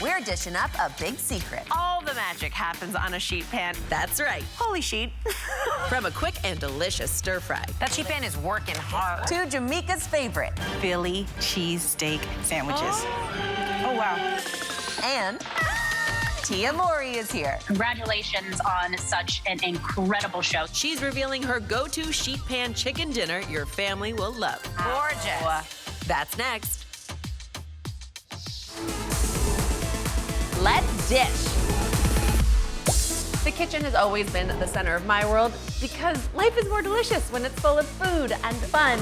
we're dishing up a big secret. All the magic happens on a sheet pan. That's right, holy sheet. From a quick and delicious stir fry. That sheet pan is working hard. To Jamika's favorite, Philly cheesesteak sandwiches. Oh, wow. and Tia Mowry is here. Congratulations on such an incredible show. She's revealing her go-to sheet pan chicken dinner your family will love. Gorgeous. That's next. Let's dish. The kitchen has always been the center of my world because life is more delicious when it's full of food and fun.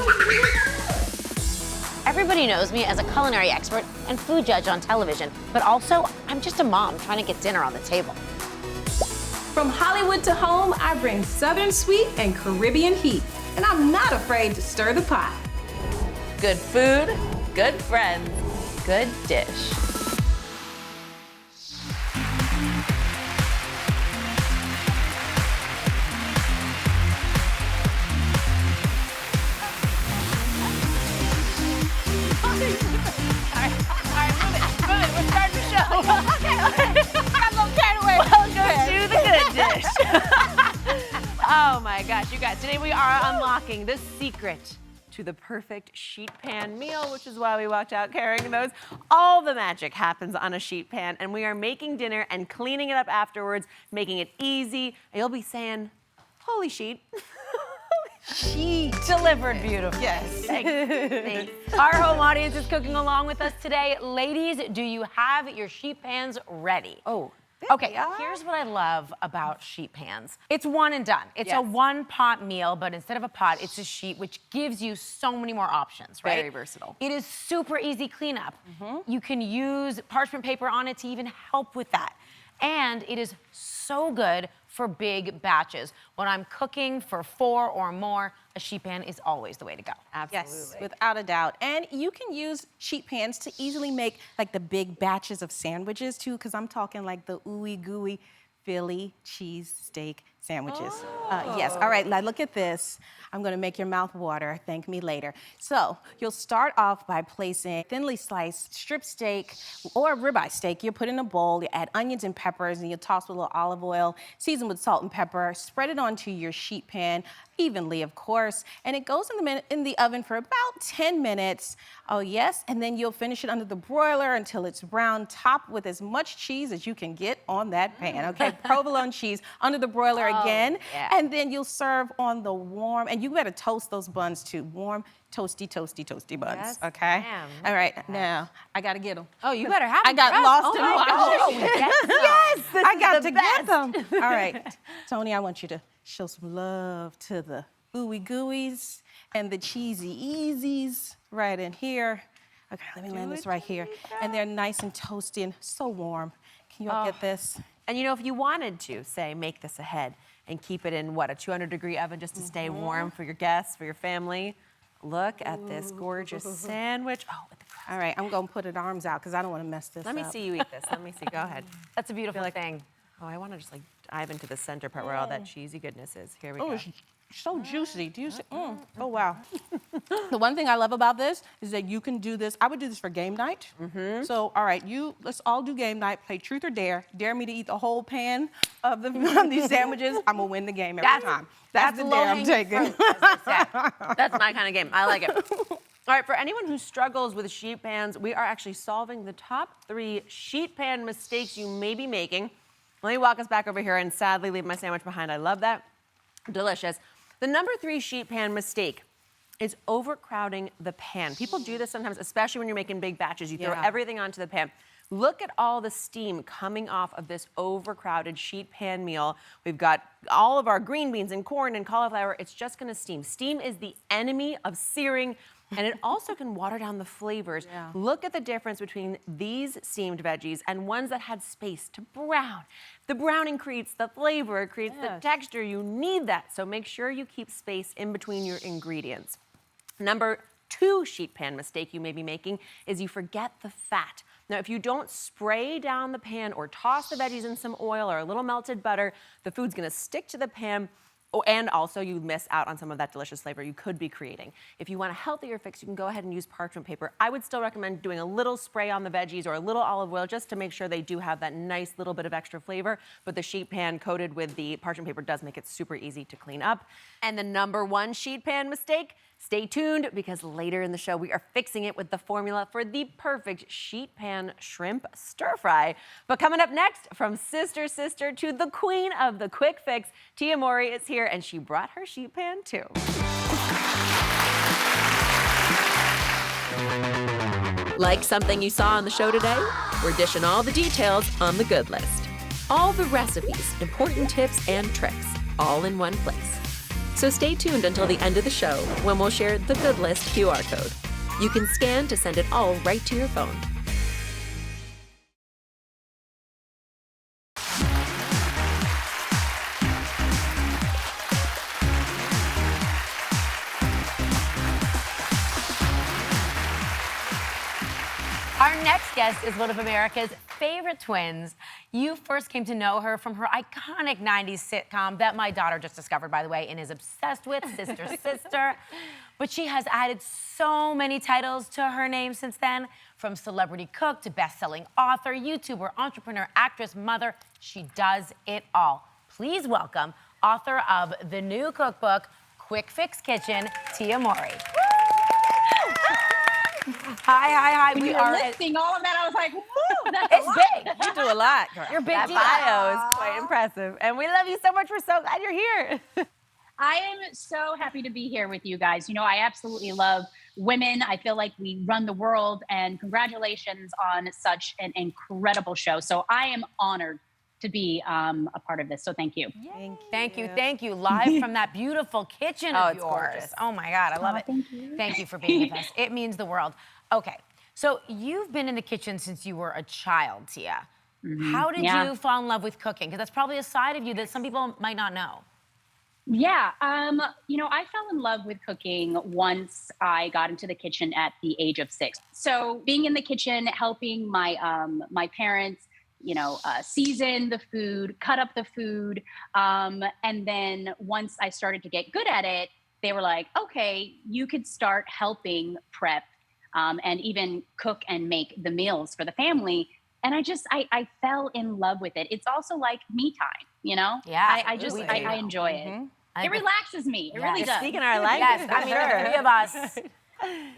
Everybody knows me as a culinary expert and food judge on television, but also I'm just a mom trying to get dinner on the table. From Hollywood to home, I bring Southern sweet and Caribbean heat, and I'm not afraid to stir the pot. Good food, good friends, good dish. Oh my gosh, you guys, today we are unlocking the secret to the perfect sheet pan meal, which is why we walked out carrying those. All the magic happens on a sheet pan, and we are making dinner and cleaning it up afterwards, making it easy. And you'll be saying, holy sheet. She delivered beautifully. Yes. Thanks. Our home audience is cooking along with us today. Ladies, do you have your sheet pans ready? Oh. Okay, here's what I love about sheet pans. It's one and done. It's a one-pot meal, but instead of a pot, it's a sheet, which gives you so many more options, right? Very versatile. It is super easy cleanup. You can use parchment paper on it to even help with that. And it is so good for big batches. When I'm cooking for 4 or more, a sheet pan is always the way to go. Absolutely. Yes, without a doubt. And you can use sheet pans to easily make like the big batches of sandwiches too, because I'm talking like the ooey gooey Philly cheesesteak sandwiches. Yes, all right, now look at this. I'm gonna make your mouth water, thank me later. So you'll start off by placing thinly sliced strip steak or ribeye steak. You put in a bowl, you add onions and peppers, and you toss with a little olive oil, season with salt and pepper, spread it onto your sheet pan, evenly of course, and it goes in the oven for about 10 minutes. Oh yes, and then you'll finish it under the broiler until it's brown, topped with as much cheese as you can get on that pan, okay? Provolone cheese under the broiler again, and then you'll serve on the warm, and you better toast those buns too, warm, toasty, toasty, toasty buns, Yes, okay? ma'am. All right, now, I gotta get them. Oh, you better have I them got for us. lost in my Washington. gosh. Yes, this I is got the to best. get them. All right, Tony, I want you to show some love to the ooey gooeys and the cheesy easies right in here. Okay, let me land this right here. And they're nice and toasty and so warm. Can you all get this? And you know, if you wanted to, say, make this ahead and keep it in, what, a 200-degree oven just to stay warm for your guests, for your family, look at this gorgeous sandwich. Oh, with the crust. All right, I'm gonna put it arms out because I don't want to mess this Let up. me see you eat this. Let me see. Go ahead. That's a beautiful thing. Oh, I want to just like dive into the center part where all that cheesy goodness is. Here we Oh, go. it's so juicy. Do you see? Oh, wow. The one thing I love about this is that you can do this. I would do this for game night. So, all right, let's all do game night. Play truth or dare. Dare me to eat the whole pan of these sandwiches. I'm gonna win the game every time. That's the dare I'm taking. That's my kind of game. I like it. All right, for anyone who struggles with sheet pans, we are actually solving the top 3 sheet pan mistakes you may be making. Let me walk us back over here and sadly leave my sandwich behind. I love that. Delicious. The number 3 sheet pan mistake is overcrowding the pan. People do this sometimes, especially when you're making big batches. You throw everything onto the pan. Look at all the steam coming off of this overcrowded sheet pan meal. We've got all of our green beans and corn and cauliflower. It's just gonna steam. Steam is the enemy of searing, and it also can water down the flavors. Look at the difference between these steamed veggies and ones that had space to brown. The browning creates the flavor, it creates the texture. You need that, so make sure you keep space in between your ingredients. Number 2 sheet pan mistake you may be making is you forget the fat. Now, if you don't spray down the pan or toss the veggies in some oil or a little melted butter, the food's gonna stick to the pan, Oh, and also you miss out on some of that delicious flavor you could be creating. If you want a healthier fix, you can go ahead and use parchment paper. I would still recommend doing a little spray on the veggies or a little olive oil just to make sure they do have that nice little bit of extra flavor. But the sheet pan coated with the parchment paper does make it super easy to clean up. And the number one sheet pan mistake, stay tuned because later in the show we are fixing it with the formula for the perfect sheet pan shrimp stir fry. But coming up next, from sister to the queen of the quick fix, Tia Mowry is here and she brought her sheet pan too. Like something you saw on the show today? We're dishing all the details on the good list. All the recipes, important tips, and tricks, all in one place. So stay tuned until the end of the show when we'll share the good list QR code. You can scan to send it all right to your phone. Our next guest is one of America's favorite twins. You first came to know her from her iconic 90s sitcom that my daughter just discovered, by the way, and is obsessed with, Sister. But she has added so many titles to her name since then, from celebrity cook to best-selling author, YouTuber, entrepreneur, actress, mother. She does it all. Please welcome author of the new cookbook, Quick Fix Kitchen, Tia Mowry. Hi. When you were listing all of that, I was like, woo, that's It's a lot. big. You do a lot, girl. You're big That deal. bio is quite impressive. And we love you so much. We're so glad you're here. I am so happy to be here with you guys. You know, I absolutely love women. I feel like we run the world, and congratulations on such an incredible show. So I am honored to be a part of this. So thank you. Thank you. Live from that beautiful kitchen of it's yours. gorgeous. Oh my God, I love it. Thank you. Thank you for being with us. It means the world. Okay, so you've been in the kitchen since you were a child, Tia. How did you fall in love with cooking? Because that's probably a side of you that some people might not know. Yeah, you know, I fell in love with cooking once I got into the kitchen at the age of 6. So being in the kitchen, helping my my parents, you know, season the food, cut up the food. And then once I started to get good at it, they were like, okay, you could start helping prep and even cook and make the meals for the family. And I fell in love with it. It's also like me time, you know? Yeah, I enjoy it. It relaxes me. It really does. Speaking our language, Yes, I mean, the three of us,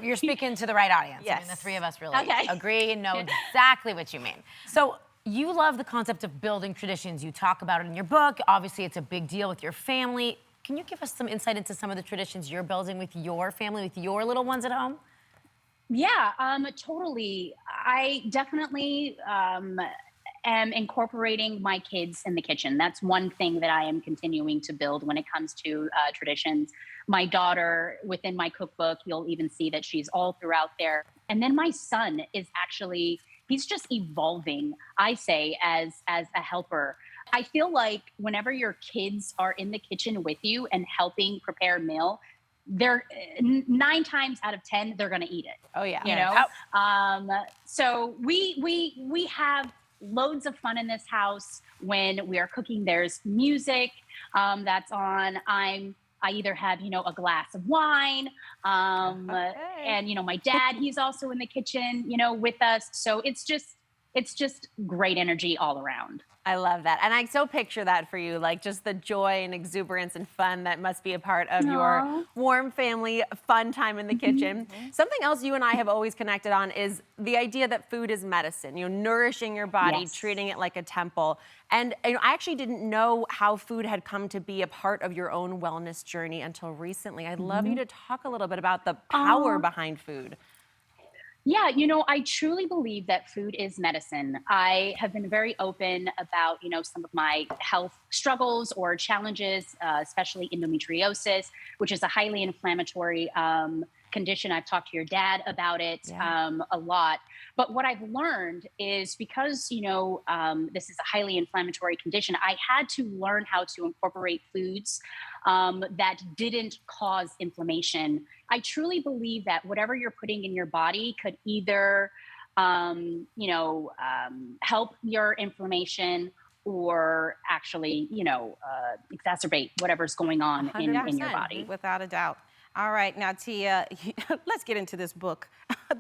you're speaking to the right audience. I mean, Yes. the three of us really Okay. agree and know exactly what you mean. So you love the concept of building traditions. You talk about it in your book. Obviously, it's a big deal with your family. Can you give us some insight into some of the traditions you're building with your family, with your little ones at home? Yeah, totally. I definitely am incorporating my kids in the kitchen. That's one thing that I am continuing to build when it comes to traditions. My daughter, within my cookbook, you'll even see that she's all throughout there. And then my son is actually, he's just evolving, I say, as a helper. I feel like whenever your kids are in the kitchen with you and helping prepare a meal, they're 9 times out of 10 they're going to eat it. Oh yeah. You know. So we have loads of fun in this house when we are cooking. There's music that's on. I either have, you know, a glass of wine, and, you know, my dad, he's also in the kitchen, you know, with us. So it's just great energy all around. I love that. And I so picture that for you, like just the joy and exuberance and fun that must be a part of your warm family fun time in the kitchen. Something else you and I have always connected on is the idea that food is medicine, you know, nourishing your body, Yes. treating it like a temple. And you know, I actually didn't know how food had come to be a part of your own wellness journey until recently. I'd love you to talk a little bit about the power behind food. Yeah, you know, I truly believe that food is medicine. I have been very open about, you know, some of my health struggles or challenges, especially endometriosis, which is a highly inflammatory condition. I've talked to your dad about it a lot. But what I've learned is because, you know, this is a highly inflammatory condition, I had to learn how to incorporate foods that didn't cause inflammation. I truly believe that whatever you're putting in your body could either, help your inflammation or actually, exacerbate whatever's going on in your 100%. body. Without a doubt. All right, now Tia, let's get into this book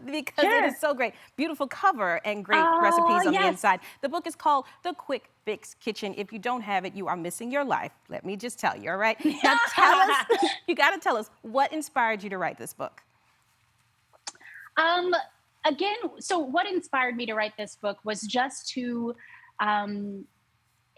because it is so great. Beautiful cover and great recipes on the inside. The book is called The Quick Fix Kitchen. If you don't have it, you are missing your life. Let me just tell you, all right? Now tell us, you gotta tell us, what inspired you to write this book? Again, so what inspired me to write this book was just to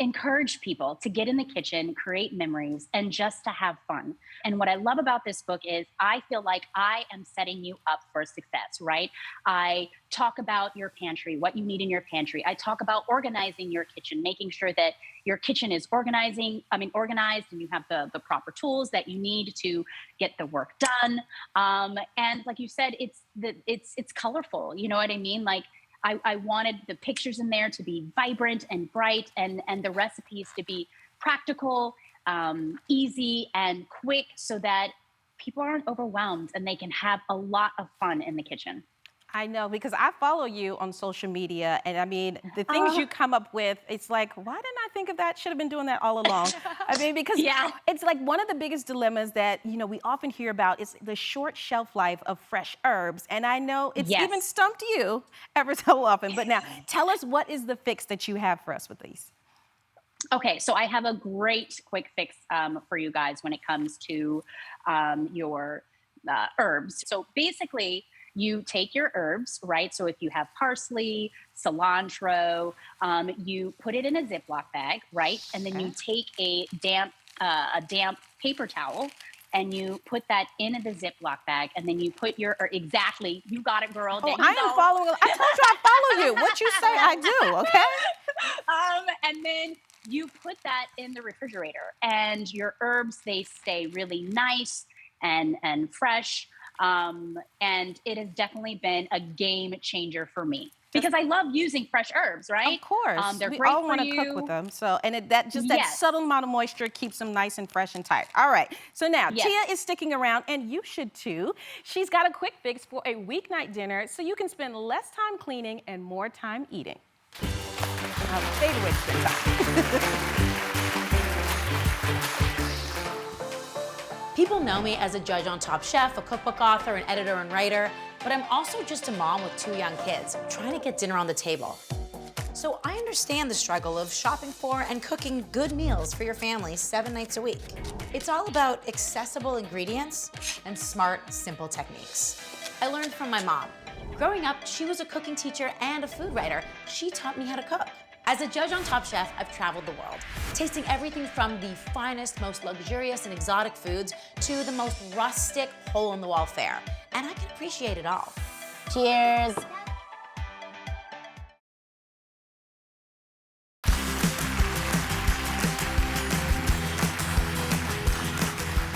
encourage people to get in the kitchen, create memories, and just to have fun. And what I love about this book is I feel like I am setting you up for success, right? I talk about your pantry, what you need in your pantry. I talk about organizing your kitchen, making sure that your kitchen is organized and you have the proper tools that you need to get the work done. And like you said, it's colorful. You know what I mean? Like, I wanted the pictures in there to be vibrant and bright, and the recipes to be practical, easy, and quick, so that people aren't overwhelmed and they can have a lot of fun in the kitchen. I know, because I follow you on social media, and I mean, the things you come up with, it's like, why didn't I think of that? Should have been doing that all along. I mean, because it's like one of the biggest dilemmas that, we often hear about is the short shelf life of fresh herbs. And I know it's even stumped you ever so often. But now, tell us, what is the fix that you have for us with these? Okay, so I have a great quick fix for you guys when it comes to your herbs. So basically, you take your herbs, right? So if you have parsley, cilantro, you put it in a Ziploc bag, right? And then you take a damp paper towel and you put that in the Ziploc bag, and then you put you got it, girl. Oh, I am following. I told you I follow you. What you say, I do, okay? And then you put that in the refrigerator, and your herbs, they stay really nice and fresh. And it has definitely been a game changer for me because I love using fresh herbs, right? Of course. They're we great all for want to cook with them. So, and that subtle amount of moisture keeps them nice and fresh and tight. All right. So now Tia is sticking around, and you should too. She's got a quick fix for a weeknight dinner so you can spend less time cleaning and more time eating. Stay away to spend time. People know me as a judge on Top Chef, a cookbook author, an editor and writer, but I'm also just a mom with 2 young kids, trying to get dinner on the table. So I understand the struggle of shopping for and cooking good meals for your family 7 nights a week. It's all about accessible ingredients and smart, simple techniques. I learned from my mom. Growing up, she was a cooking teacher and a food writer. She taught me how to cook. As a judge on Top Chef, I've traveled the world, tasting everything from the finest, most luxurious and exotic foods to the most rustic, hole-in-the-wall fare. And I can appreciate it all. Cheers.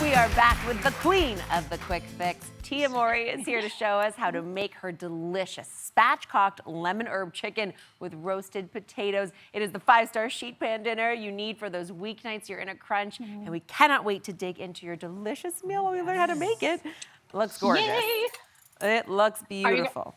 We are back with the queen of the quick fix. Tia Mowry is here to show us how to make her delicious spatchcocked lemon herb chicken with roasted potatoes. It is the 5-star sheet pan dinner you need for those weeknights you're in a crunch. And we cannot wait to dig into your delicious meal when we learn how to make it. It looks gorgeous. Yay! It looks beautiful.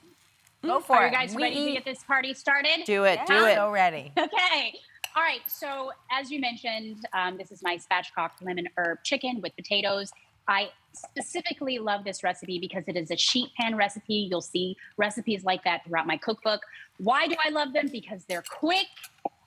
Go for it. Are you guys ready to get this party started? Do it, do it. So ready. Okay. All right. So as you mentioned, this is my spatchcocked lemon herb chicken with potatoes. I specifically love this recipe because it is a sheet pan recipe. You'll see recipes like that throughout my cookbook. Why do I love them? Because they're quick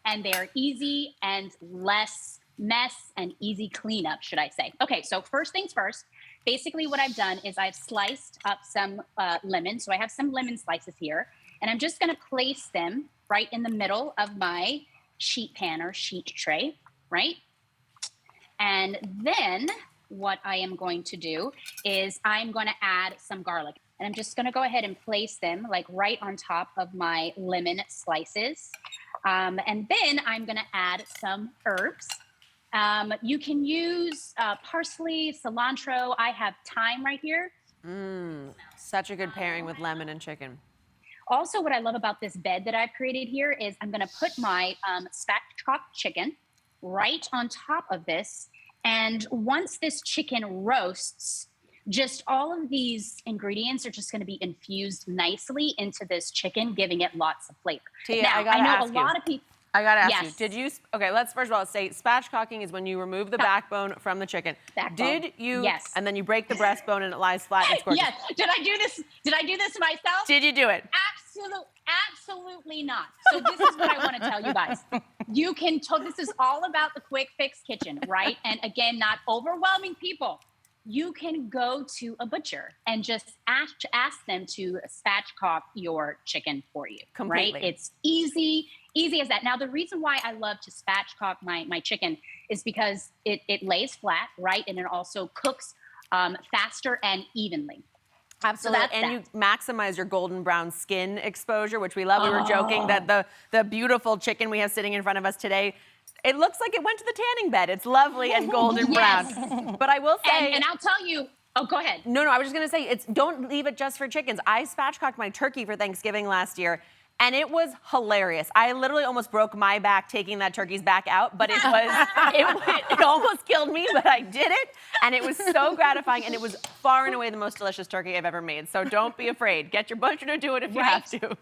and they're easy and less mess and easy cleanup, should I say. Okay, so first things first, basically what I've done is I've sliced up some lemon. So I have some lemon slices here, and I'm just gonna place them right in the middle of my sheet pan or sheet tray, right? And then what I am going to do is I'm going to add some garlic, and I'm just going to go ahead and place them like right on top of my lemon slices. And then I'm going to add some herbs. You can use parsley, cilantro. I have thyme right here. Such a good pairing with lemon and chicken. Also, what I love about this bed that I've created here is I'm going to put my spatchcocked chicken right on top of this. And once this chicken roasts, just all of these ingredients are just going to be infused nicely into this chicken, giving it lots of flavor. Tia, now, I gotta know ask a lot of people. I gotta ask Yes. you, okay, let's first of all say spatchcocking is when you remove the backbone from the chicken. Backbone. Did you, Yes. and then you break the breastbone and it lies flat and it's gorgeous. Yes. Did I do this? Did I do this myself? Did you do it? Absolutely not. So this is what I want to tell you guys. You can this is all about the quick fix kitchen, right? And again, not overwhelming people. You can go to a butcher and just ask them to spatchcock your chicken for you. Completely. Right? It's easy as that. Now, the reason why I love to spatchcock my chicken is because it lays flat, right? And it also cooks faster and evenly. Absolutely, that's and you maximize your golden brown skin exposure, which we love. We were joking that the beautiful chicken we have sitting in front of us today, it looks like it went to the tanning bed. It's lovely and golden Yes. brown. But I will say, And I'll tell you. Oh, go ahead. No, I was just gonna say, don't leave it just for chickens. I spatchcocked my turkey for Thanksgiving last year, and it was hilarious. I literally almost broke my back taking that turkey's back out, but it almost killed me, but I did it, and it was so gratifying, and it was far and away the most delicious turkey I've ever made. So don't be afraid. Get your butcher to do it if you have to.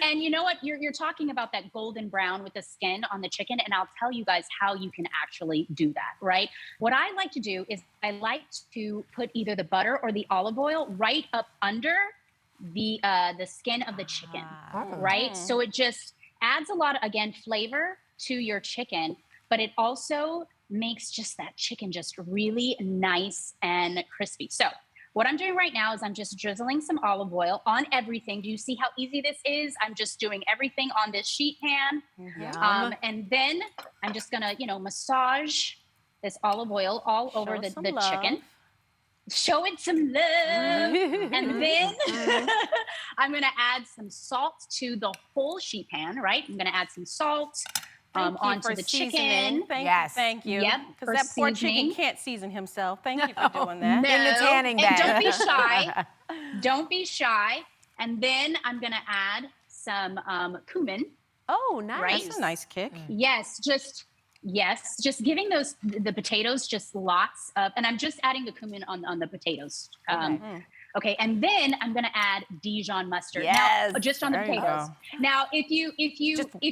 And you know what? You're talking about that golden brown with the skin on the chicken, and I'll tell you guys how you can actually do that, right? What I like to do is I like to put either the butter or the olive oil right up under the skin of the chicken, right? So it just adds a lot of, again, flavor to your chicken, but it also makes just that chicken just really nice and crispy. So what I'm doing right now is I'm just drizzling some olive oil on everything. Do you see how easy this is? I'm just doing everything on this sheet pan. And then I'm just gonna, massage this olive oil all over the chicken. Show it some love. And then I'm gonna add some salt to the whole sheet pan, right? I'm gonna add some salt onto the chicken. Thank you. Yep, Because that poor chicken can't season himself. Thank you for doing that. No, In the tanning bed. and don't be shy. Don't be shy. And then I'm gonna add some cumin. Oh, nice. Right? That's a nice kick. Yes, just giving the potatoes just lots of, and I'm just adding the cumin on the potatoes. Okay, and then I'm gonna add Dijon mustard. Yes, now, just on the there you potatoes. go. Now, if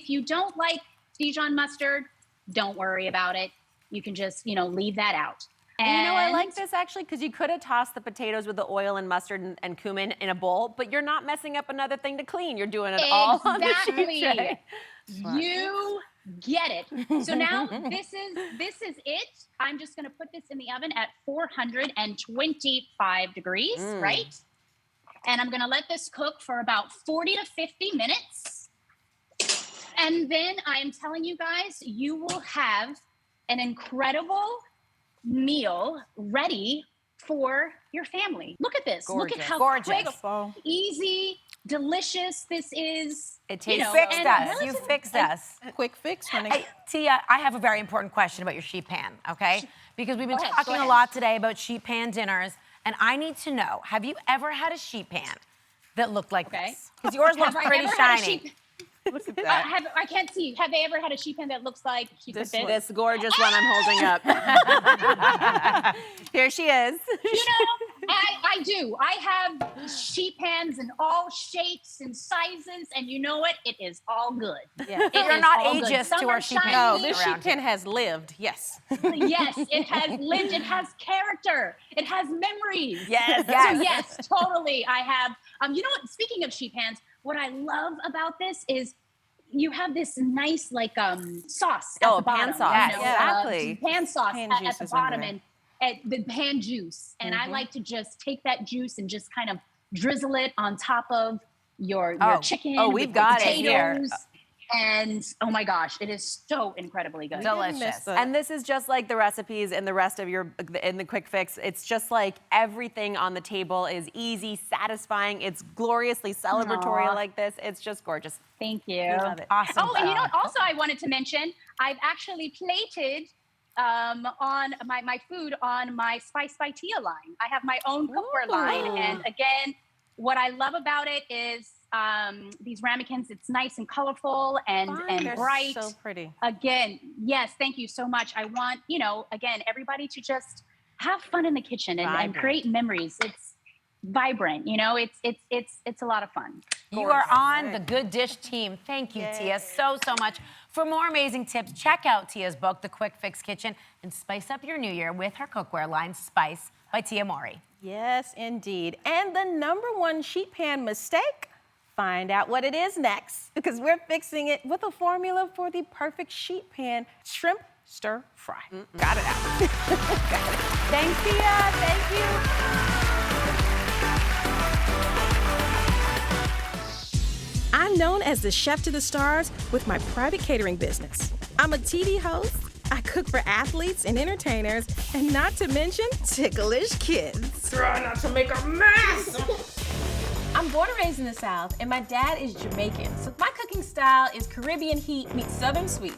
you don't like Dijon mustard, don't worry about it. You can just leave that out. And I like this actually because you could have tossed the potatoes with the oil and mustard and cumin in a bowl, but you're not messing up another thing to clean. You're doing it all on the sheet tray. You get it. So now this is it. I'm just going to put this in the oven at 425 degrees, right? And I'm going to let this cook for about 40 to 50 minutes. And then I am telling you guys, you will have an incredible meal ready for your family. Look at this. Gorgeous. Look at how Gorgeous. quick, easy, delicious this is. It tastes You fixed and us. relative- You fixed us. Quick fix, honey. Hey, Tia, I have a very important question about your sheet pan, okay? Because we've been Go ahead, talking go a ahead. lot today about sheet pan dinners, and I need to know, have you ever had a sheet pan that looked like this? Because yours looks Have I pretty ever had a shiny. sheet- Look at that. I can't see. Have they ever had a sheet pan that looks like This gorgeous one I'm holding up. Here she is. I do. I have sheet pans in all shapes and sizes, and you know what? It is all good. Yeah. It You're is not all good. ageist Some to are our sheet shiny. pans. No, this around sheet pan has lived. Yes. Yes, it has lived. It has character. It has memories. Yes, So yes, totally. I have. You know what? Speaking of sheet pans, what I love about this is you have this nice sauce at Oh, the pan bottom. sauce. you Yes, know, exactly. Pan sauce Pan at juice the is in bottom there. and the pan juice. And I like to just take that juice and just kind of drizzle it on top of your chicken. Oh, we've with got the it here. potatoes. And oh my gosh, it is so incredibly good. Delicious. And this is just like the recipes in the rest of in the quick fix. It's just like everything on the table is easy, satisfying. It's gloriously celebratory Aw. like this. It's just gorgeous. Thank you. Love it. Awesome. Oh, and you know what? Also, I wanted to mention, I've actually plated on my food on my Spice by Tia line. I have my own cookware line, and again, what I love about it is these ramekins. It's nice and colorful and They're bright. so pretty. Again, yes, thank you so much. I want again everybody to just have fun in the kitchen and create memories. It's vibrant. It's a lot of fun. You are on the Good Dish team. Thank you, Tia, so much. For more amazing tips, check out Tia's book, The Quick Fix Kitchen, and spice up your new year with her cookware line, Spice by Tia Mowry. Yes, indeed. And the #1 sheet pan mistake? Find out what it is next, because we're fixing it with a formula for the perfect sheet pan shrimp stir fry. Got it out. Thanks, Tia. Thank you. I'm known as the chef to the stars with my private catering business. I'm a TV host. I cook for athletes and entertainers, and not to mention ticklish kids. Try not to make a mess. I'm born and raised in the South, and my dad is Jamaican. So my cooking style is Caribbean heat meets Southern sweet.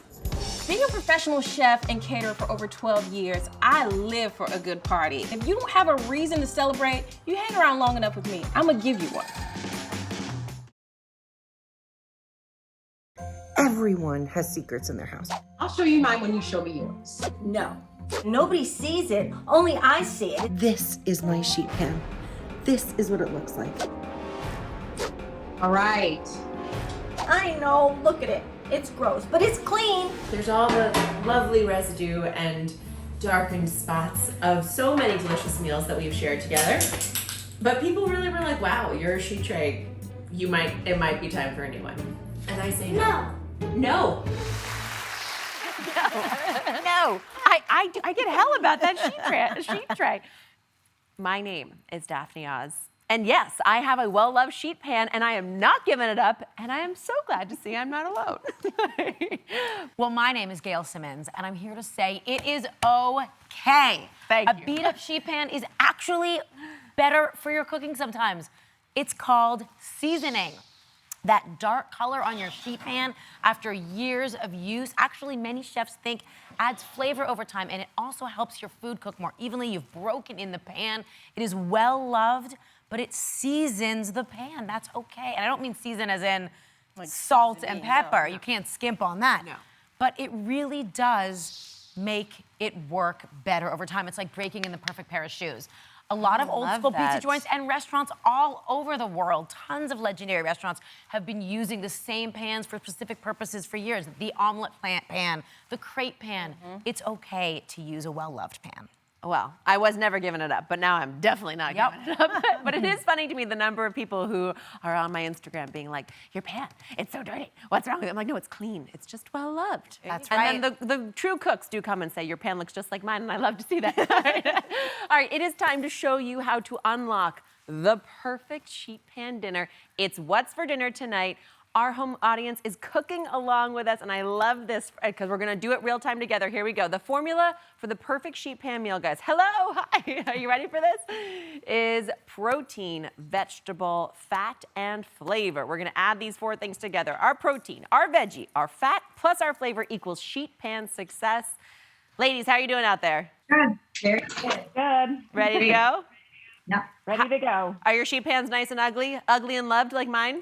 Being a professional chef and caterer for over 12 years, I live for a good party. If you don't have a reason to celebrate, you hang around long enough with me, I'm gonna give you one. Everyone has secrets in their house. I'll show you mine when you show me yours. No, nobody sees it, only I see it. This is my sheet pan. This is what it looks like. All right. I know, look at it. It's gross, but it's clean. There's all the lovely residue and darkened spots of so many delicious meals that we've shared together. But people really were like, wow, you're a sheet tray. It might be time for a new one. And I say no. No. No, I get hell about that sheet tray. My name is Daphne Oz. And yes, I have a well-loved sheet pan, and I am not giving it up, and I am so glad to see I'm not alone. Well, my name is Gail Simmons, and I'm here to say it is okay. Thank A you. beat-up sheet pan is actually better for your cooking sometimes. It's called seasoning. That dark color on your sheet pan after years of use, actually many chefs think adds flavor over time, and it also helps your food cook more evenly. You've broken in the pan. It is well loved, but it seasons the pan. That's okay. And I don't mean season as in like salt and pepper. No. You can't skimp on that. No. But it really does make it work better over time. It's like breaking in the perfect pair of shoes. A lot of old school pizza joints and restaurants all over the world, tons of legendary restaurants have been using the same pans for specific purposes for years. The omelet pan, the crepe pan. It's okay to use a well-loved pan. Well, I was never giving it up, but now I'm definitely not giving it up. But it is funny to me the number of people who are on my Instagram being like, your pan, it's so dirty. What's wrong with it? I'm like, no, it's clean. It's just well loved. That's and then the true cooks do come and say, your pan looks just like mine, and I love to see that. All right, it is time to show you how to unlock the perfect sheet pan dinner. It's what's for dinner tonight. Our home audience is cooking along with us, and I love this because we're gonna do it real time together. Here we go. The formula for the perfect sheet pan meal, guys. Hello, hi, are you ready for this? Is protein, vegetable, fat, and flavor. We're gonna add these 4 things together. Our protein, our veggie, our fat, plus our flavor equals sheet pan success. Ladies, how are you doing out there? Good, very good. Good. Ready to go? Yep, ready to go. Are your sheet pans nice and ugly? Ugly and loved like mine?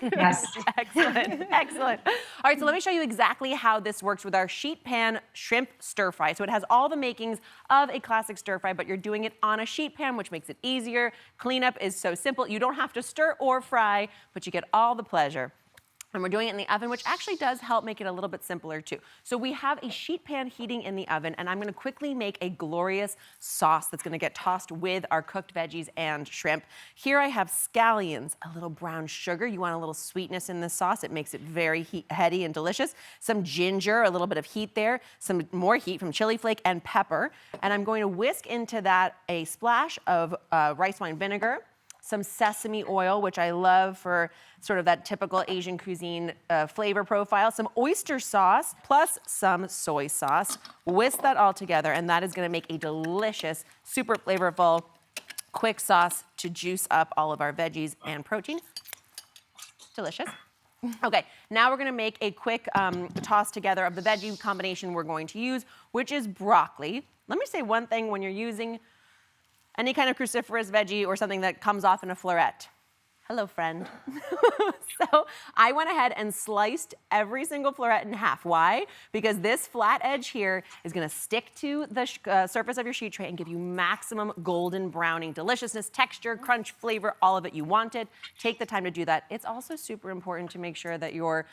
Yes. Excellent, excellent. All right, so let me show you exactly how this works with our sheet pan shrimp stir fry. So it has all the makings of a classic stir fry, but you're doing it on a sheet pan, which makes it easier. Cleanup is so simple. You don't have to stir or fry, but you get all the pleasure. And we're doing it in the oven, which actually does help make it a little bit simpler too. So we have a sheet pan heating in the oven, and I'm gonna quickly make a glorious sauce that's gonna get tossed with our cooked veggies and shrimp. Here I have scallions, a little brown sugar. You want a little sweetness in this sauce. It makes it very heady and delicious. Some ginger, a little bit of heat there, some more heat from chili flake and pepper. And I'm going to whisk into that a splash of rice wine vinegar, some sesame oil, which I love for sort of that typical Asian cuisine flavor profile, some oyster sauce, plus some soy sauce. Whisk that all together, and that is gonna make a delicious, super flavorful, quick sauce to juice up all of our veggies and protein. Delicious. Okay, now we're gonna make a quick toss together of the veggie combination we're going to use, which is broccoli. Let me say one thing: when you're using any kind of cruciferous veggie or something that comes off in a floret, Hello, friend. So I went ahead and sliced every single floret in half. Why? Because this flat edge here is gonna stick to the surface of your sheet tray and give you maximum golden browning deliciousness, texture, crunch, flavor, all of it you wanted. Take the time to do that. It's also super important to make sure that your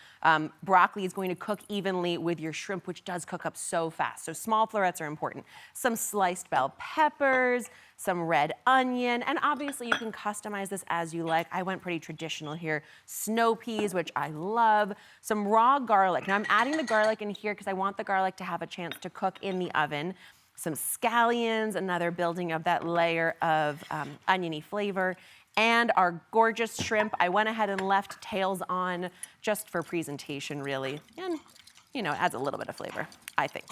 broccoli is going to cook evenly with your shrimp, which does cook up so fast. So small florets are important. Some sliced bell peppers, some red onion, and obviously you can customize this as you like. I went pretty traditional here. Snow peas, which I love. Some raw garlic. Now I'm adding the garlic in here because I want the garlic to have a chance to cook in the oven. Some scallions, another building of that layer of oniony flavor. And our gorgeous shrimp. I went ahead and left tails on just for presentation, really. And, you know, it adds a little bit of flavor, I think.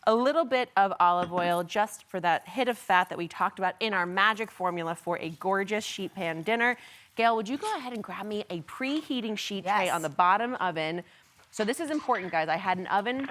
A little bit of olive oil just for that hit of fat that we talked about in our magic formula for a gorgeous sheet pan dinner. Gail, would you go ahead and grab me a preheating sheet tray on the bottom oven? So this is important, guys. I had an oven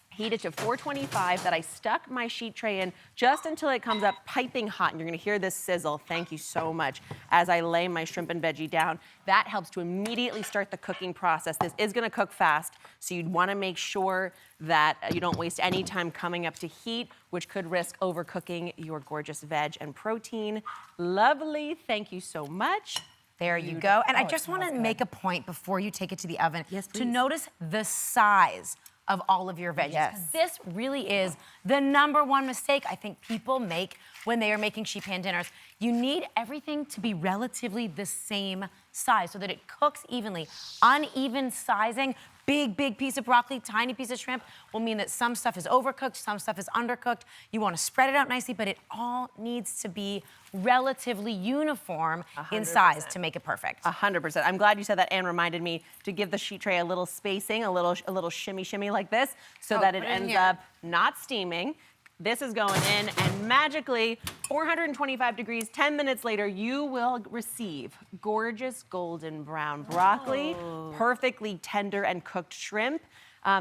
heated to 425 that I stuck my sheet tray in just until it comes up piping hot. And you're gonna hear this sizzle, thank you so much, as I lay my shrimp and veggie down. That helps to immediately start the cooking process. This is gonna cook fast, so you'd wanna make sure that you don't waste any time coming up to heat, which could risk overcooking your gorgeous veg and protein. Lovely, thank you so much. There you go. And I just want to make a point before you take it to the oven to notice the size of all of your veggies. Yes. This really is the #1 mistake I think people make when they are making sheet pan dinners. You need everything to be relatively the same size so that it cooks evenly. Uneven sizing, big piece of broccoli, tiny piece of shrimp will mean that some stuff is overcooked, some stuff is undercooked. You want to spread it out nicely, but it all needs to be relatively uniform in size to make it perfect. 100%. I'm glad you said that and reminded me to give the sheet tray a little spacing, a little shimmy like this, so that it ends up not steaming. This is going in, and magically, 425 degrees, 10 minutes later, you will receive gorgeous golden brown broccoli, perfectly tender and cooked shrimp.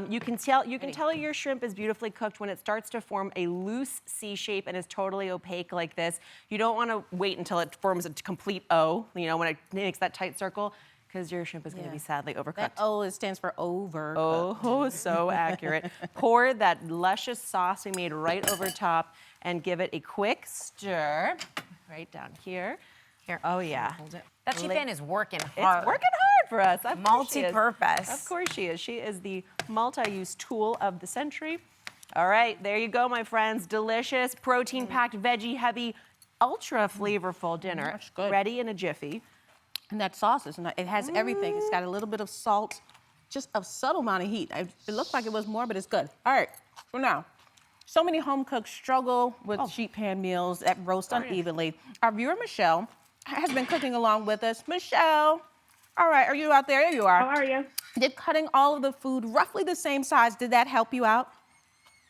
You can tell your shrimp is beautifully cooked when it starts to form a loose C shape and is totally opaque like this. You don't want to wait until it forms a complete O, you know, when it makes that tight circle, because your shrimp is going to be sadly overcooked. That O, it stands for over. Oh, so accurate. Pour that luscious sauce we made right over top and give it a quick stir right down here. Here. Oh, yeah. That sheet pan is working hard. It's working hard for us. Multi-purpose. Of course she is. She is the multi-use tool of the century. All right, there you go, my friends. Delicious, protein-packed, veggie-heavy, ultra flavorful dinner. That's good. Ready in a jiffy. And that sauce is it has everything. It's got a little bit of salt, just a subtle amount of heat. It looked like it was more, but it's good. All right, for now. So many home cooks struggle with sheet pan meals that roast unevenly. Our viewer, Michelle, has been cooking along with us. Michelle, all right, are you out there? There you are. How are you? Did cutting all of the food roughly the same size, did that help you out?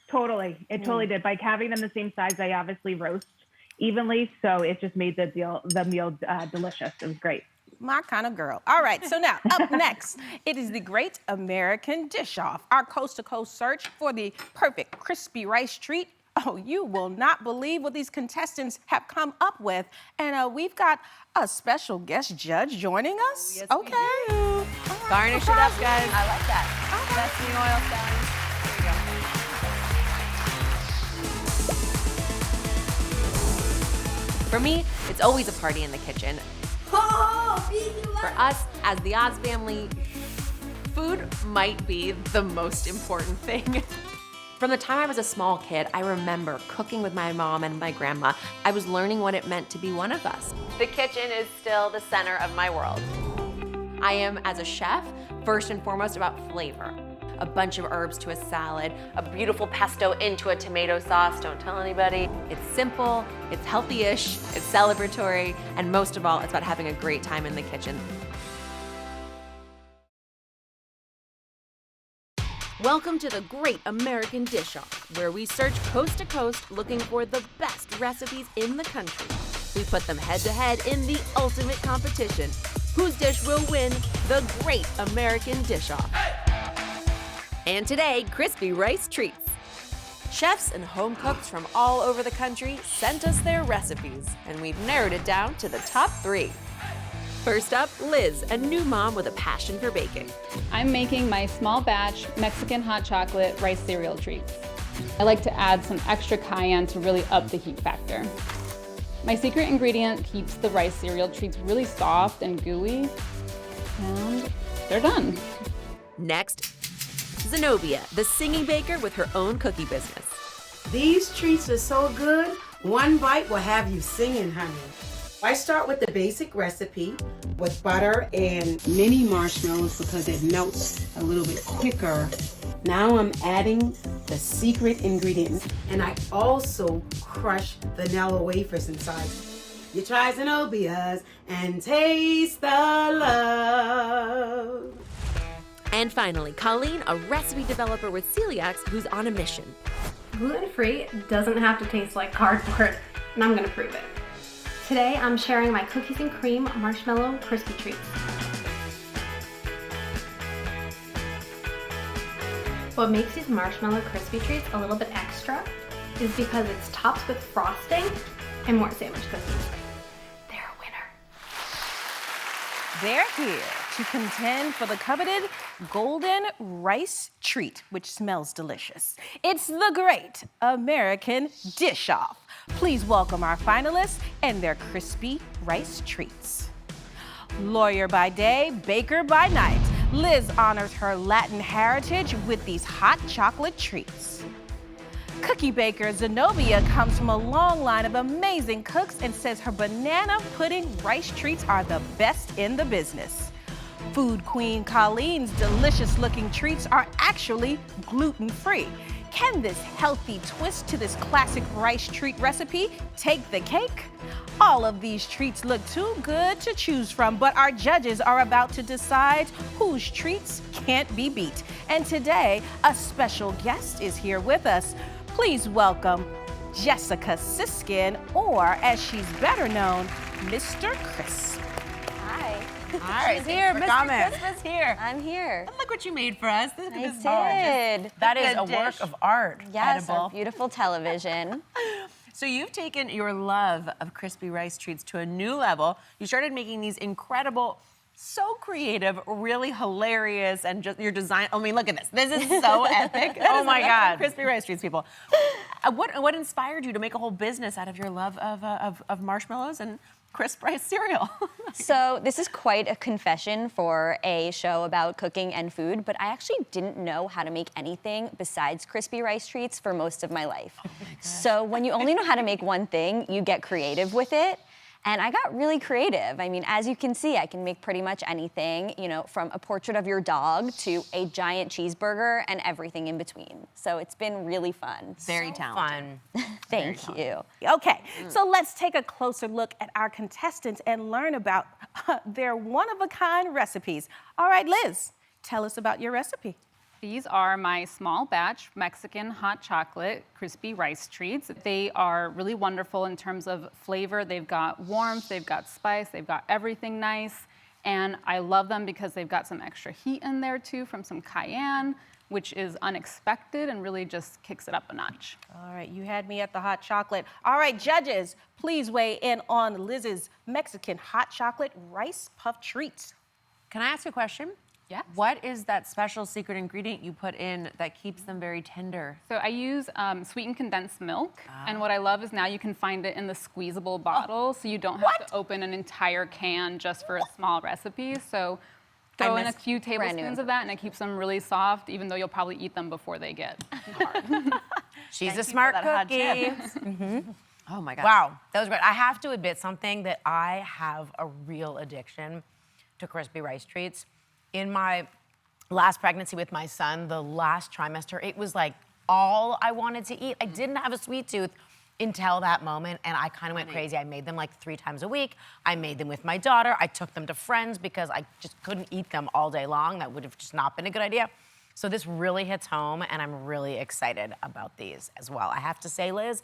Totally. It totally did. By having them the same size, I obviously roast evenly, so it just made the meal delicious. It was great. My kind of girl. All right, so now up next, it is the Great American Dish-Off, our coast-to-coast search for the perfect crispy rice treat. Oh, you will not believe what these contestants have come up with. And we've got a special guest judge joining us. Yes, okay. we do. Garnish it up, guys. I like that. That's the oil styling. There you go. For me, it's always a party in the kitchen. For us, as the Oz family, food might be the most important thing. From the time I was a small kid, I remember cooking with my mom and my grandma. I was learning what it meant to be one of us. The kitchen is still the center of my world. I am, as a chef, first and foremost about flavor. A bunch of herbs to a salad, a beautiful pesto into a tomato sauce, don't tell anybody. It's simple, it's healthy-ish, it's celebratory, and most of all, it's about having a great time in the kitchen. Welcome to the Great American Dish-Off, where we search coast to coast looking for the best recipes in the country. We put them head-to-head in the ultimate competition. Whose dish will win the Great American Dish-Off? And today, crispy rice treats. Chefs and home cooks from all over the country sent us their recipes, and we've narrowed it down to the top 3. First up, Liz, a new mom with a passion for baking. I'm making my small batch Mexican hot chocolate rice cereal treats. I like to add some extra cayenne to really up the heat factor. My secret ingredient keeps the rice cereal treats really soft and gooey, and they're done. Next, Zenobia, the singing baker with her own cookie business. These treats are so good, one bite will have you singing, honey. I start with the basic recipe with butter and mini marshmallows because it melts a little bit quicker. Now I'm adding the secret ingredient, and I also crush vanilla wafers inside. You try Zenobia's and taste the love. And finally, Colleen, a recipe developer with celiacs who's on a mission. Gluten-free doesn't have to taste like cardboard, and I'm gonna prove it. Today, I'm sharing my cookies and cream marshmallow crispy treats. What makes these marshmallow crispy treats a little bit extra is because it's topped with frosting and more sandwich cookies. They're a winner. They're here to contend for the coveted golden rice treat, which smells delicious. It's the Great American Dish-Off. Please welcome our finalists and their crispy rice treats. Lawyer by day, baker by night, Liz honors her Latin heritage with these hot chocolate treats. Cookie baker Zenobia comes from a long line of amazing cooks and says her banana pudding rice treats are the best in the business. Food queen Colleen's delicious looking treats are actually gluten-free. Can this healthy twist to this classic rice treat recipe take the cake? All of these treats look too good to choose from, but our judges are about to decide whose treats can't be beat. And today, a special guest is here with us. Please welcome Jessica Siskin, or as she's better known, Mr. Crisp. Hi. All right, She's here, Mr. comment. Christmas here. I'm here. And look what you made for us. Look at I this gorgeous. did. That is a work of art. Yes, Edible. our beautiful television. So you've taken your love of crispy rice treats to a new level. You started making these incredible, so creative, really hilarious, and just your design. I mean, look at this. This is so epic. Oh my God. Crispy rice treats, people. What inspired you to make a whole business out of your love of marshmallows and crisp rice cereal? So this is quite a confession for a show about cooking and food, but I actually didn't know how to make anything besides crispy rice treats for most of my life. So when you only know how to make one thing, you get creative with it. And I got really creative. I mean, as you can see, I can make pretty much anything, you know, from a portrait of your dog to a giant cheeseburger and everything in between. So it's been really fun. Very talented. Thank you. Okay, so let's take a closer look at our contestants and learn about their one-of-a-kind recipes. All right, Liz, tell us about your recipe. These are my small batch Mexican hot chocolate crispy rice treats. They are really wonderful in terms of flavor. They've got warmth, they've got spice, they've got everything nice. And I love them because they've got some extra heat in there too from some cayenne, which is unexpected and really just kicks it up a notch. All right, you had me at the hot chocolate. All right, judges, please weigh in on Liz's Mexican hot chocolate rice puff treats. Can I ask a question? Yes. What is that special secret ingredient you put in that keeps them very tender? So I use sweetened condensed milk, and what I love is now you can find it in the squeezable bottle, so you don't have to open an entire can just for a small recipe. So throw in a few tablespoons of that, and it keeps them really soft, even though you'll probably eat them before they get hard. She's a smart cookie. Oh my God. Wow, that was great. I have to admit something, that I have a real addiction to crispy rice treats. In my last pregnancy with my son, the last trimester, it was like all I wanted to eat. I didn't have a sweet tooth until that moment, and I kind of went crazy. I made them like 3 times a week. I made them with my daughter. I took them to friends because I just couldn't eat them all day long. That would have just not been a good idea. So this really hits home, and I'm really excited about these as well. I have to say, Liz,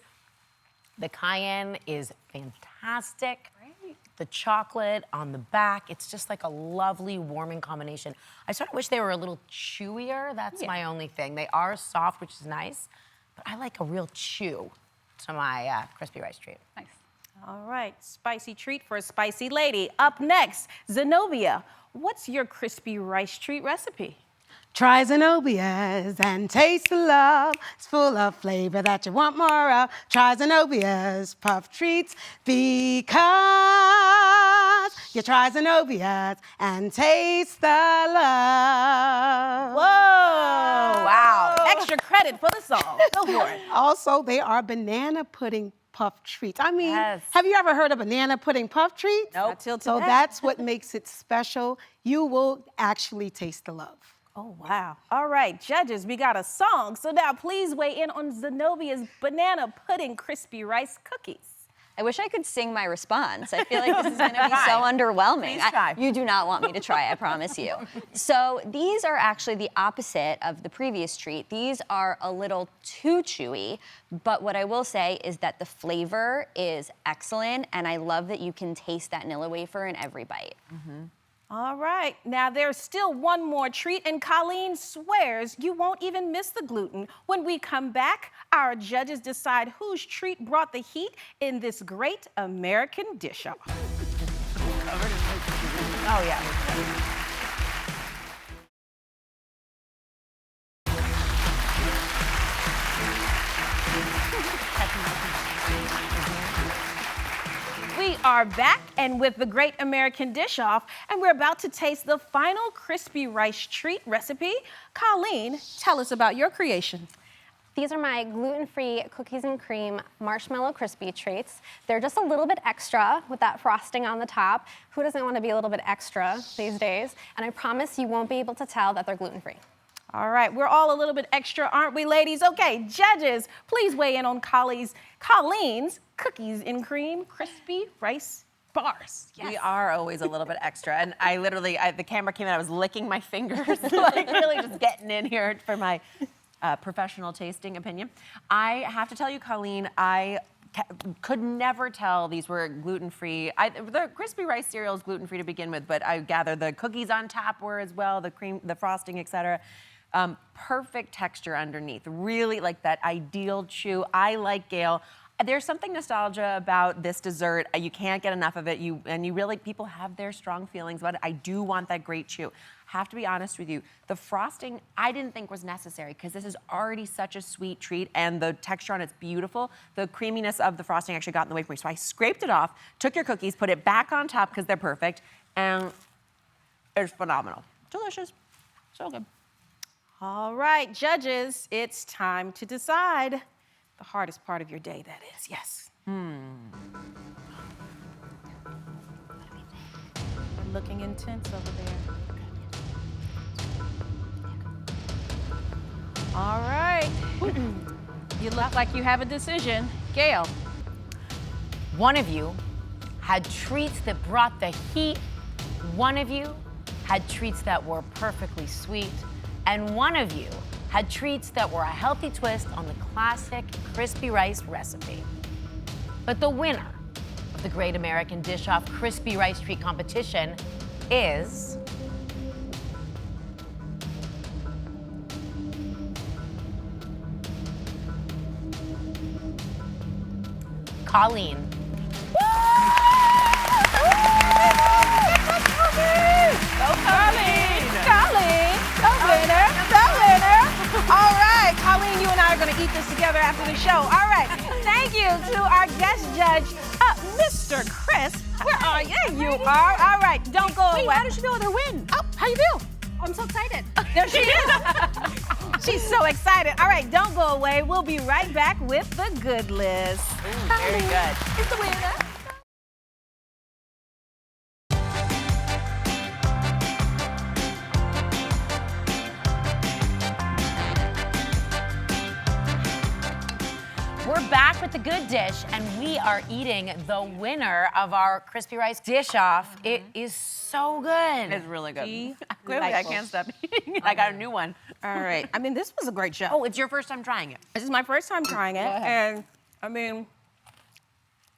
the cayenne is fantastic. The chocolate on the back, it's just like a lovely warming combination. I sort of wish they were a little chewier. That's my only thing. They are soft, which is nice, but I like a real chew to my crispy rice treat. Nice. All right, spicy treat for a spicy lady. Up next, Zenobia, what's your crispy rice treat recipe? Try Zenobia's and taste the love. It's full of flavor that you want more of. Try Zenobia's puff treats because you try Zenobia's and taste the love. Whoa! Wow. Extra credit for the song. Go for it. Also, they are banana pudding puff treats. I mean, have you ever heard of banana pudding puff treats? Nope. Not till So today. that's what makes it special. You will actually taste the love. Oh, wow. All right, judges, we got a song. So now please weigh in on Zenobia's banana pudding crispy rice cookies. I wish I could sing my response. I feel like this is going to be so underwhelming. Please try. You do not want me to try, I promise you. So these are actually the opposite of the previous treat. These are a little too chewy, but what I will say is that the flavor is excellent, and I love that you can taste that Nilla wafer in every bite. All right, now there's still one more treat, and Colleen swears you won't even miss the gluten. When we come back, our judges decide whose treat brought the heat in this great American dish-off. Oh, yeah. We are back and with the Great American Dish-Off, and we're about to taste the final crispy rice treat recipe. Colleen, tell us about your creation. These are my gluten-free cookies and cream marshmallow crispy treats. They're just a little bit extra with that frosting on the top. Who doesn't want to be a little bit extra these days? And I promise you won't be able to tell that they're gluten-free. All right, we're all a little bit extra, aren't we, ladies? Okay, judges, please weigh in on Colleen's cookies and cream crispy rice bars. Yes. We are always a little bit extra. And I literally, the camera came in, I was licking my fingers, like really just getting in here for my professional tasting opinion. I have to tell you, Colleen, I could never tell these were gluten-free. The crispy rice cereal is gluten-free to begin with, but I gather the cookies on top were as well, the cream, the frosting, etc. Perfect texture underneath, really like that ideal chew. I like Gail. There's something nostalgia about this dessert. You can't get enough of it. People have their strong feelings about it. I do want that great chew. Have to be honest with you, the frosting I didn't think was necessary because this is already such a sweet treat and the texture on it's beautiful. The creaminess of the frosting actually got in the way for me. So I scraped it off, took your cookies, put it back on top because they're perfect, and it's phenomenal. Delicious, so good. All right, judges, it's time to decide. The hardest part of your day, that is, yes. They're looking intense over there. All right. You look like you have a decision. Gail. One of you had treats that brought the heat. One of you had treats that were perfectly sweet. And one of you had treats that were a healthy twist on the classic crispy rice recipe. But the winner of the Great American Dish-Off Crispy Rice Treat competition is Colleen. All right, Colleen, you and I are going to eat this together after the show. All right, thank you to our guest judge, Mr. Chris. Where are you? There you are. All right, don't go away. How did she know their win? Oh, how you feel? I'm so excited. There she is. She's so excited. All right, don't go away. We'll be right back with the good list. Ooh, very good. It's the winner. We're back with the good dish, and we are eating the winner of our crispy rice dish-off. It is so good. It's really good. Clearly, I can't stop eating it. I got a new one. All right. I mean, this was a great show. Oh, it's your first time trying it. This is my first time trying it, and I mean,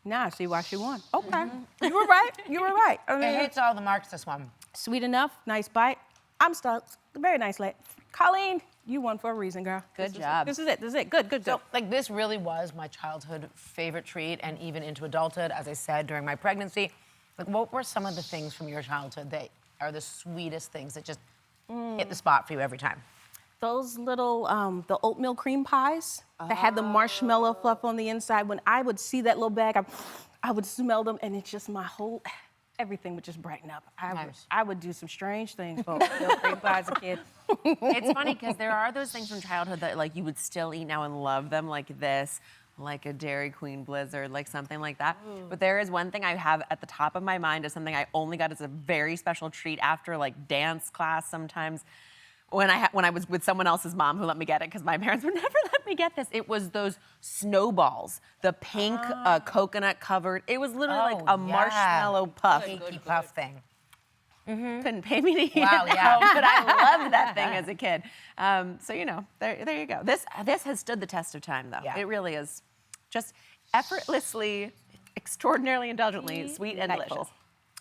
now I see why she won. Okay, you were right. You were right. I mean, It hits all the marks, this one. sweet enough, nice bite. I'm stoked. Very nice, Colleen, you won for a reason, girl. Good job. This is it. Good. So, like, this really was my childhood favorite treat, and even into adulthood, as I said, during my pregnancy. Like, what were some of the things from your childhood that are the sweetest things that just hit the spot for you every time? Those little, the oatmeal cream pies that had the marshmallow fluff on the inside. When I would see that little bag, I would smell them, and it's just everything would just brighten up. I would do some strange things for oatmeal cream pies as a kid. It's funny because there are those things from childhood that like you would still eat now and love them, like this, like a Dairy Queen Blizzard, like something like that. But there is one thing I have at the top of my mind is something I only got as a very special treat after like dance class sometimes. When I was with someone else's mom who let me get it because my parents would never let me get this. It was those snowballs, the pink coconut covered. It was literally like a marshmallow puff. Cakey puff thing. Couldn't pay me to eat Wow, it now, but I loved that thing as a kid. So you know, there you go. This has stood the test of time, though. Yeah. It really is, just effortlessly, extraordinarily indulgently sweet and delicious.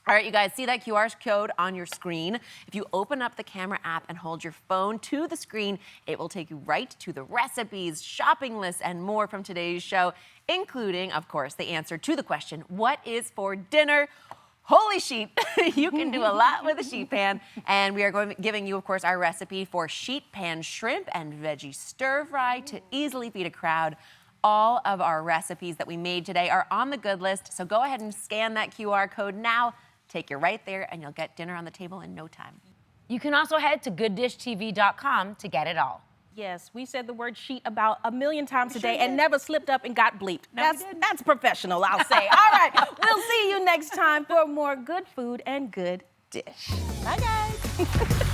All right, you guys, see that QR code on your screen? If you open up the camera app and hold your phone to the screen, it will take you right to the recipes, shopping lists, and more from today's show, including, of course, the answer to the question, what is for dinner? Holy sheet, you can do a lot with a sheet pan. And we are giving you, of course, our recipe for sheet pan shrimp and veggie stir fry to easily feed a crowd. All of our recipes that we made today are on the good list, so go ahead and scan that QR code now. Take you right there, and you'll get dinner on the table in no time. You can also head to gooddishtv.com to get it all. Yes, we said the word sheet about 1 million times a day and never slipped up and got bleeped. That's professional, I'll say. All right, we'll see you next time for more good food and good dish. Bye, guys.